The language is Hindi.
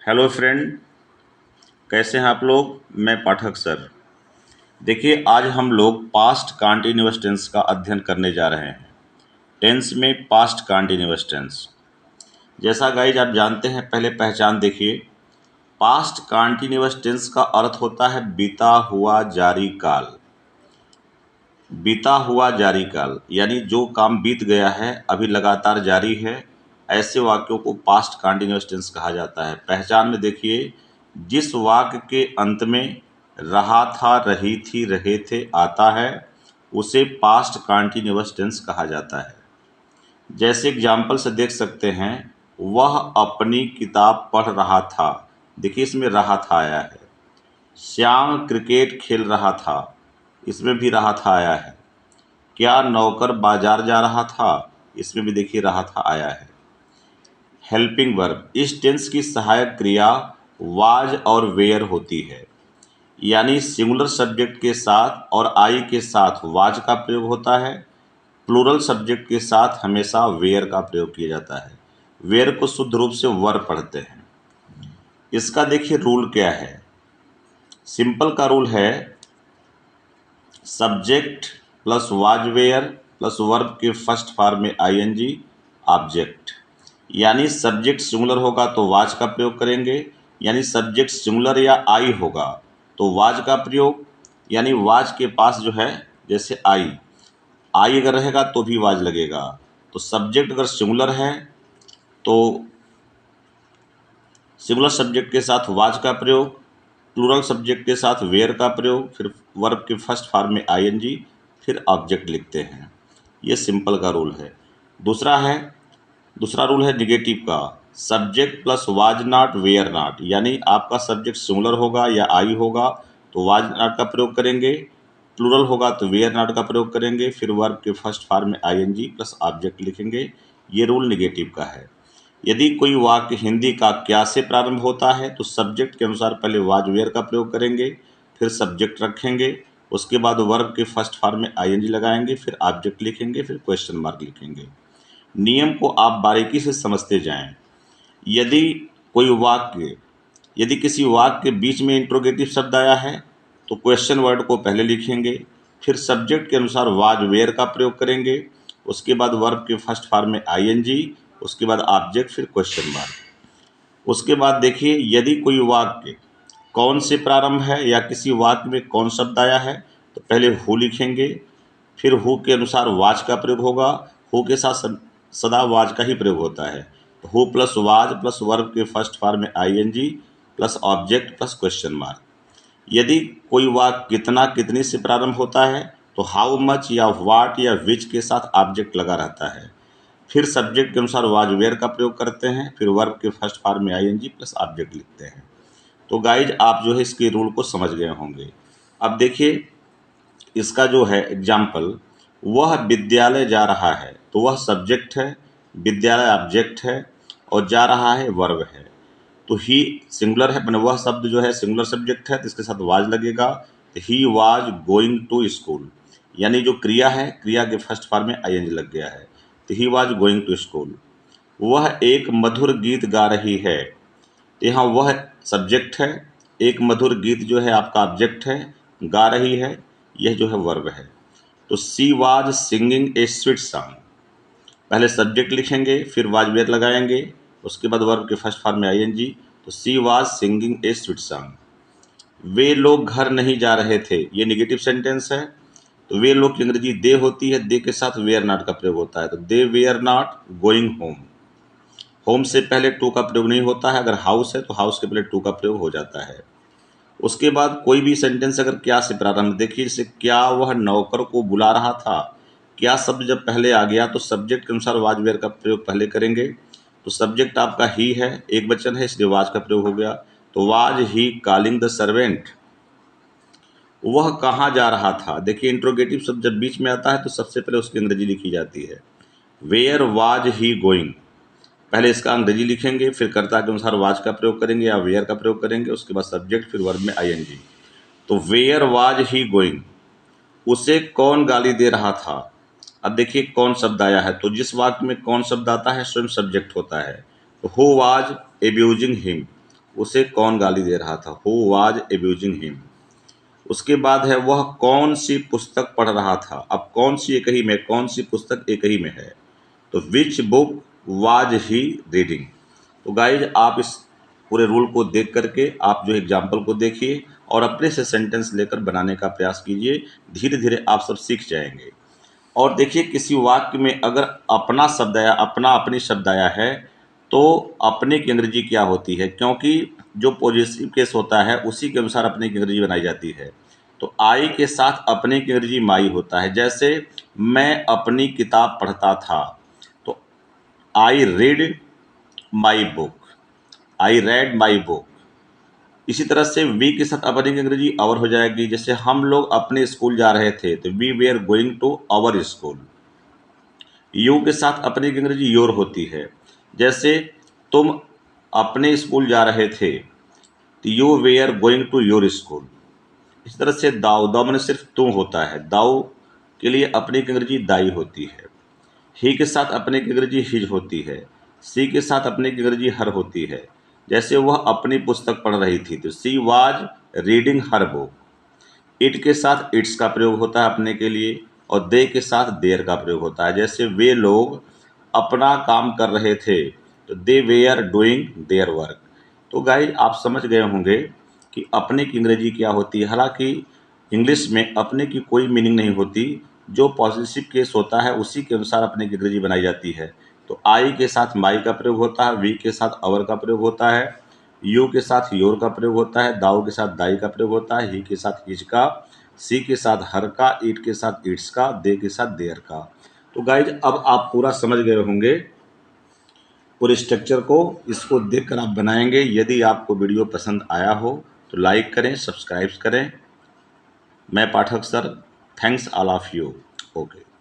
हेलो फ्रेंड, कैसे हैं आप लोग। मैं पाठक सर। देखिए, आज हम लोग पास्ट कंटीन्यूअस टेंस का अध्ययन करने जा रहे हैं। टेंस में पास्ट कंटीन्यूअस टेंस, जैसा गाइज आप जानते हैं, पहले पहचान देखिए। पास्ट कंटीन्यूअस टेंस का अर्थ होता है बीता हुआ जारी काल। बीता हुआ जारी काल यानी जो काम बीत गया है, अभी लगातार जारी है, ऐसे वाक्यों को पास्ट कंटीन्यूअस टेंस कहा जाता है। पहचान में देखिए, जिस वाक्य के अंत में रहा था, रही थी, रहे थे आता है, उसे पास्ट कंटीन्यूअस टेंस कहा जाता है। जैसे एग्जाम्पल से देख सकते हैं, वह अपनी किताब पढ़ रहा था। देखिए, इसमें रहा था आया है। श्याम क्रिकेट खेल रहा था, इसमें भी रहा था आया है। क्या नौकर बाजार जा रहा था, इसमें भी देखिए रहा था आया है। हेल्पिंग वर्ब, इस टेंस की सहायक क्रिया वाज और वेयर होती है, यानी सिंगुलर सब्जेक्ट के साथ और आई के साथ वाज का प्रयोग होता है। प्लूरल सब्जेक्ट के साथ हमेशा वेयर का प्रयोग किया जाता है। वेयर को शुद्ध रूप से वर्ब पढ़ते हैं। इसका देखिए रूल क्या है। सिंपल का रूल है subject plus was were plus verb के फर्स्ट फॉर्म में आईएनजी ऑब्जेक्ट। यानी सब्जेक्ट सिंगुलर होगा तो वाज का प्रयोग करेंगे, यानी सब्जेक्ट सिंगुलर या आई होगा तो वाज का प्रयोग, यानी वाज के पास जो है, जैसे आई अगर रहेगा तो भी वाज लगेगा। तो सब्जेक्ट अगर सिंगुलर है तो सिंगुलर सब्जेक्ट के साथ वाज का प्रयोग, प्लूरल सब्जेक्ट के साथ वेयर का प्रयोग, फिर वर्ब के फर्स्ट फॉर्म में आईएनजी, फिर ऑब्जेक्ट लिखते हैं। ये सिंपल का रूल है। दूसरा रूल है निगेटिव का। Subject plus was not were not, यानी आपका सब्जेक्ट सिंगुलर होगा या आई होगा तो वाज नॉट का प्रयोग करेंगे, प्लूरल होगा तो वेयर नॉट का प्रयोग करेंगे, फिर वर्ब के फर्स्ट फॉर्म में आईएनजी प्लस ऑब्जेक्ट लिखेंगे। ये रूल निगेटिव का है। यदि कोई वाक्य हिंदी का क्या से प्रारंभ होता है तो सब्जेक्ट के अनुसार पहले वाज वेयर का प्रयोग करेंगे, फिर सब्जेक्ट रखेंगे, उसके बाद वर्ब के फर्स्ट फॉर्म में आईएनजी लगाएंगे, फिर ऑब्जेक्ट लिखेंगे, फिर क्वेश्चन मार्क लिखेंगे। नियम को आप बारीकी से समझते जाएं। यदि कोई वाक्य यदि किसी वाक्य के बीच में इंट्रोगेटिव शब्द आया है तो क्वेश्चन वर्ड को पहले लिखेंगे, फिर सब्जेक्ट के अनुसार वाज वेयर का प्रयोग करेंगे, उसके बाद वर्ब के फर्स्ट फॉर्म में आईएनजी, उसके बाद ऑब्जेक्ट, फिर क्वेश्चन मार्क। उसके बाद देखिए, यदि कोई वाक्य कौन से प्रारंभ है या किसी वाक्य में कौन शब्द आया है तो पहले हु लिखेंगे, फिर हु के अनुसार वाज का प्रयोग होगा। हु के साथ सदा वाज का ही प्रयोग होता है। Who plus was plus verb के फर्स्ट फॉर्म में ING plus object plus question mark. यदि कोई वाक्य कितना कितनी से प्रारंभ होता है तो हाउ मच या वाट या विच के साथ ऑब्जेक्ट लगा रहता है, फिर सब्जेक्ट के अनुसार वाज वेयर का प्रयोग करते हैं, फिर वर्ब के फर्स्ट फॉर्म में आईएनजी प्लस ऑब्जेक्ट लिखते हैं। तो गाइज, आप जो है इसके रूल को समझ गए होंगे। अब देखिए, इसका जो है एग्जाम्पल, वह विद्यालय जा रहा है, तो वह सब्जेक्ट है, विद्यालय ऑब्जेक्ट है और जा रहा है वर्ब है। तो ही सिंगुलर है, मैंने वह शब्द जो है सिंगुलर सब्जेक्ट है तो इसके साथ वाज लगेगा। तो he was going to school, यानी जो क्रिया है, क्रिया के फर्स्ट फॉर्म में आईएनजी लग गया है, तो he was going to school. वह एक मधुर गीत गा रही है, तो यहाँ वह सब्जेक्ट है, एक मधुर गीत जो है आपका ऑब्जेक्ट है, गा रही है यह जो है वर्ब है। तो she was singing a sweet song, पहले सब्जेक्ट लिखेंगे, फिर वाज वेयर लगाएंगे, उसके बाद वर्ब के फर्स्ट फॉर्म में आईएनजी। तो she was singing a sweet song. वे लोग घर नहीं जा रहे थे, ये निगेटिव सेंटेंस है। तो वे लोग की अंग्रेजी दे होती है, दे के साथ वेयर नॉट का प्रयोग होता है, तो they were not going home. Home से पहले टू का प्रयोग नहीं होता है, अगर हाउस है तो हाउस के पहले टू का प्रयोग हो जाता है। उसके बाद कोई भी सेंटेंस अगर क्या से प्रारंभ, देखिए जैसे क्या वह नौकर को बुला रहा था, क्या शब्द जब पहले आ गया तो सब्जेक्ट के अनुसार वाज वेयर का प्रयोग पहले करेंगे। तो सब्जेक्ट आपका ही है, एक वचन है, इसलिए वाज का प्रयोग हो गया। तो was he calling the servant. वह कहाँ जा रहा था, देखिए इंट्रोगेटिव शब्द जब बीच में आता है तो सबसे पहले उसकी अंग्रेजी लिखी जाती है। वेयर वाज ही गोइंग, पहले इसका अंग्रेजी लिखेंगे, फिर कर्ता के अनुसार वाज का प्रयोग करेंगे या वेयर का प्रयोग करेंगे, उसके बाद सब्जेक्ट, फिर वर्ब में आईएनजी। तो वेयर वाज ही गोइंग, उसे कौन गाली दे रहा था। अब देखिए कौन शब्द आया है, तो जिस वाक्य में कौन शब्द आता है स्वयं सब्जेक्ट होता है। तो हु वाज एब्यूजिंग हिम, उसे कौन गाली दे रहा था, हु वाज एब्यूजिंग हिम। उसके बाद है वह कौन सी पुस्तक पढ़ रहा था। अब कौन सी एक ही में, कौन सी पुस्तक एक ही में है, तो which book was he reading. तो गाइज आप इस पूरे रूल को देख करके आप जो एग्जाम्पल को देखिए और अपने से सेंटेंस लेकर बनाने का प्रयास कीजिए। धीरे धीरे आप सब सीख जाएंगे। और देखिए किसी वाक्य में अगर अपना शब्द आया, अपना अपनी शब्द आया है, तो अपने की अंग्रेजी क्या होती है, क्योंकि जो पॉजिटिव केस होता है उसी के अनुसार अपने की अंग्रेजी बनाई जाती है। तो आई के साथ अपने की अंग्रेजी माई होता है। जैसे मैं अपनी किताब पढ़ता था, तो I read my book, I read my book. इसी तरह से वी के साथ अपनी की अंग्रेजी अवर हो जाएगी। जैसे हम लोग अपने स्कूल जा रहे थे, तो we were going to our school. You के साथ अपनी की अंग्रेजी योर होती है। जैसे तुम अपने स्कूल जा रहे थे, तो you were going to your school. इस तरह से दाऊ, दाऊ मैंने सिर्फ तुम होता है, दाऊ के लिए अपनी की अंग्रेजी दाई होती है। ही के साथ अपने की अंग्रेजी हिज होती है। सी के साथ अपने की अंग्रेजी हर होती है। जैसे वह अपनी पुस्तक पढ़ रही थी, तो she was reading her book. It के साथ इट्स का प्रयोग होता है अपने के लिए, और दे के साथ देयर का प्रयोग होता है। जैसे वे लोग अपना काम कर रहे थे, तो they where doing their work. तो गाइज आप समझ गए होंगे कि अपने की अंग्रेजी क्या होती है। हालांकि इंग्लिश में अपने की कोई मीनिंग नहीं होती, जो पॉजिटिव केस होता है उसी के अनुसार अपने की अंग्रेजी बनाई जाती है। तो आई के साथ माई का प्रयोग होता है, वी के साथ अवर का प्रयोग होता है, यू के साथ योर का प्रयोग होता है, दाऊ के साथ दाई का प्रयोग होता है, ही के साथ हिज का, सी के साथ हर का, इट के साथ इट्स का, दे के साथ देयर का। तो गाइज अब आप पूरा समझ गए होंगे पूरे स्ट्रक्चर को। इसको देखकर आप बनाएंगे। यदि आपको वीडियो पसंद आया हो तो लाइक करें, सब्सक्राइब करें। मैं Pathak sir, thanks all of you. Okay.